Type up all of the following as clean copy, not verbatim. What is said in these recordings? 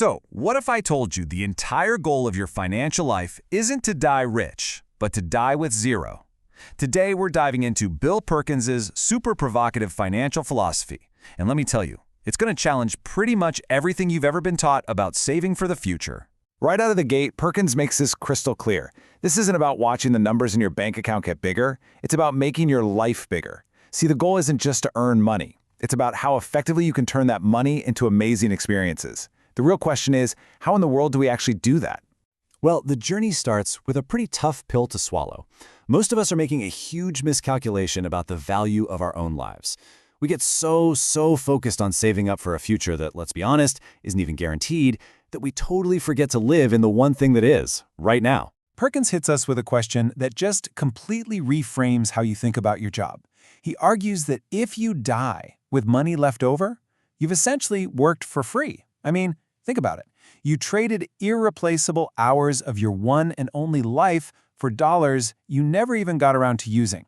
So, what if I told you the entire goal of your financial life isn't to die rich, but to die with zero? Today, we're diving into Bill Perkins's super provocative financial philosophy. And let me tell you, it's going to challenge pretty much everything you've ever been taught about saving for the future. Right out of the gate, Perkins makes this crystal clear. This isn't about watching the numbers in your bank account get bigger. It's about making your life bigger. See, the goal isn't just to earn money. It's about how effectively you can turn that money into amazing experiences. The real question is, how in the world do we actually do that? Well, the journey starts with a pretty tough pill to swallow. Most of us are making a huge miscalculation about the value of our own lives. We get so focused on saving up for a future that, let's be honest, isn't even guaranteed, that we totally forget to live in the one thing that is, right now. Perkins hits us with a question that just completely reframes how you think about your job. He argues that if you die with money left over, you've essentially worked for free. I mean, think about it. You traded irreplaceable hours of your one and only life for dollars you never even got around to using.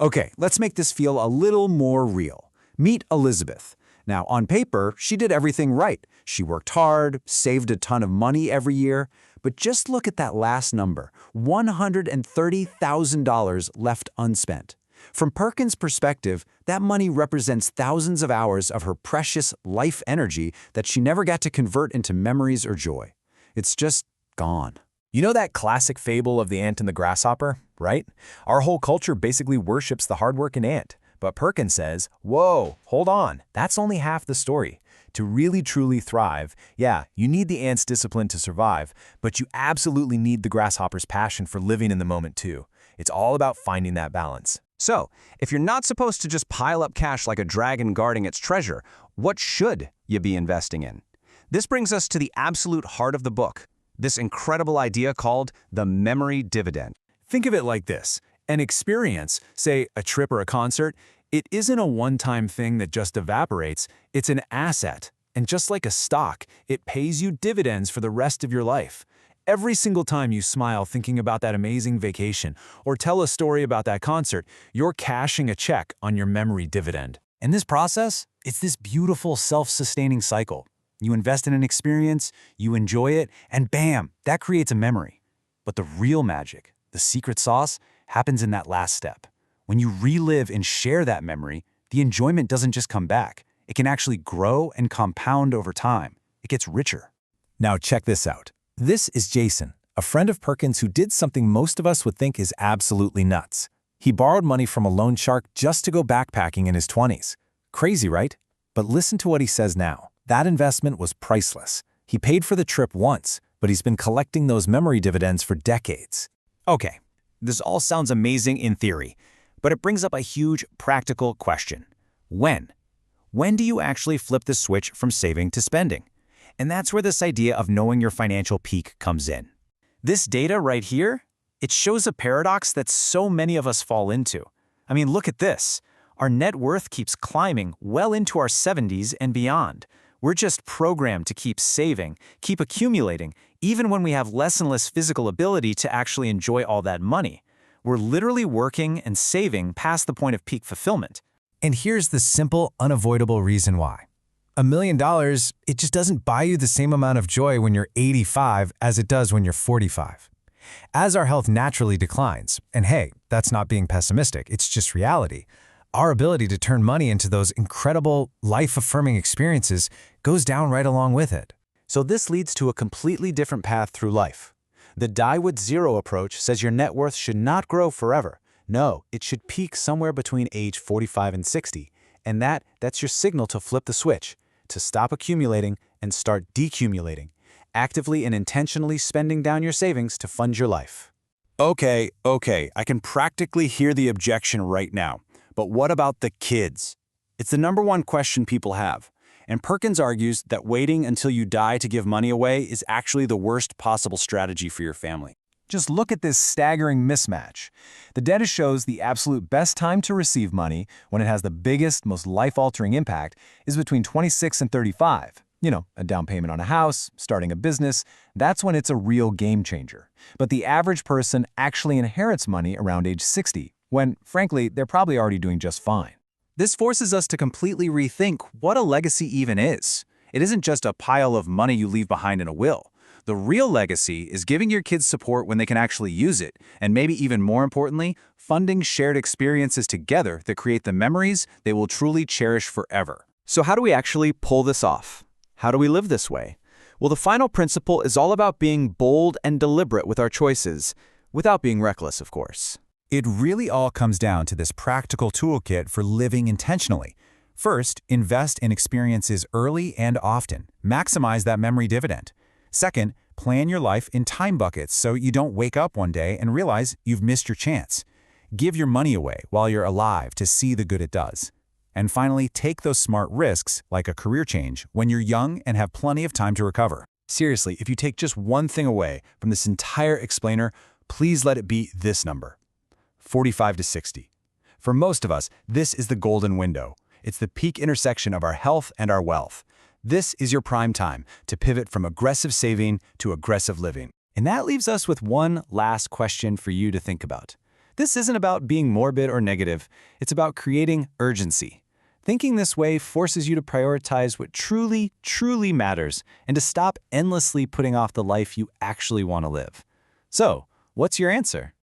Okay, let's make this feel a little more real. Meet Elizabeth. Now, on paper, she did everything right. She worked hard, saved a ton of money every year, but just look at that last number, $130,000 left unspent. From Perkins' perspective, that money represents thousands of hours of her precious life energy that she never got to convert into memories or joy. It's just gone. You know that classic fable of the ant and the grasshopper, right? Our whole culture basically worships the hardworking ant. But Perkins says, whoa, hold on, that's only half the story. To really truly thrive, yeah, you need the ant's discipline to survive, but you absolutely need the grasshopper's passion for living in the moment too. It's all about finding that balance. So, if you're not supposed to just pile up cash like a dragon guarding its treasure, what should you be investing in? This brings us to the absolute heart of the book, this incredible idea called the memory dividend. Think of it like this. An experience, say a trip or a concert, it isn't a one-time thing that just evaporates, it's an asset. And just like a stock, it pays you dividends for the rest of your life. Every single time you smile thinking about that amazing vacation or tell a story about that concert, you're cashing a check on your memory dividend. And this process, it's this beautiful self-sustaining cycle. You invest in an experience, you enjoy it, and bam, that creates a memory. But the real magic, the secret sauce, happens in that last step. When you relive and share that memory, the enjoyment doesn't just come back. It can actually grow and compound over time. It gets richer. Now check this out. This is Jason, a friend of Perkins who did something most of us would think is absolutely nuts. He borrowed money from a loan shark just to go backpacking in his 20s. Crazy, right? But listen to what he says now. That investment was priceless. He paid for the trip once, but he's been collecting those memory dividends for decades. Okay, this all sounds amazing in theory, but it brings up a huge practical question. When? When do you actually flip the switch from saving to spending? And that's where this idea of knowing your financial peak comes in. This data right here, it shows a paradox that so many of us fall into. I mean, look at this. Our net worth keeps climbing well into our 70s and beyond. We're just programmed to keep saving, keep accumulating, even when we have less and less physical ability to actually enjoy all that money. We're literally working and saving past the point of peak fulfillment. And here's the simple, unavoidable reason why. $1 million, it just doesn't buy you the same amount of joy when you're 85 as it does when you're 45. As our health naturally declines, and hey, that's not being pessimistic, it's just reality, our ability to turn money into those incredible, life-affirming experiences goes down right along with it. So this leads to a completely different path through life. The die with zero approach says your net worth should not grow forever. No, it should peak somewhere between age 45 and 60. And that's your signal to flip the switch, to stop accumulating and start decumulating, actively and intentionally spending down your savings to fund your life. Okay, I can practically hear the objection right now. But what about the kids? It's the number one question people have. And Perkins argues that waiting until you die to give money away is actually the worst possible strategy for your family. Just look at this staggering mismatch. The data shows the absolute best time to receive money, when it has the biggest, most life-altering impact, is between 26 and 35. You know, a down payment on a house, starting a business, that's when it's a real game changer. But the average person actually inherits money around age 60, when, frankly, they're probably already doing just fine. This forces us to completely rethink what a legacy even is. It isn't just a pile of money you leave behind in a will. The real legacy is giving your kids support when they can actually use it, and maybe even more importantly, funding shared experiences together that create the memories they will truly cherish forever. So how do we actually pull this off? How do we live this way? Well, the final principle is all about being bold and deliberate with our choices, without being reckless, of course. It really all comes down to this practical toolkit for living intentionally. First, invest in experiences early and often. Maximize that memory dividend. Second, plan your life in time buckets so you don't wake up one day and realize you've missed your chance. Give your money away while you're alive to see the good it does. And finally, take those smart risks, like a career change, when you're young and have plenty of time to recover. Seriously, if you take just one thing away from this entire explainer, please let it be this number: 45 to 60. For most of us, this is the golden window. It's the peak intersection of our health and our wealth. This is your prime time to pivot from aggressive saving to aggressive living. And that leaves us with one last question for you to think about. This isn't about being morbid or negative. It's about creating urgency. Thinking this way forces you to prioritize what truly, truly matters and to stop endlessly putting off the life you actually want to live. So, what's your answer?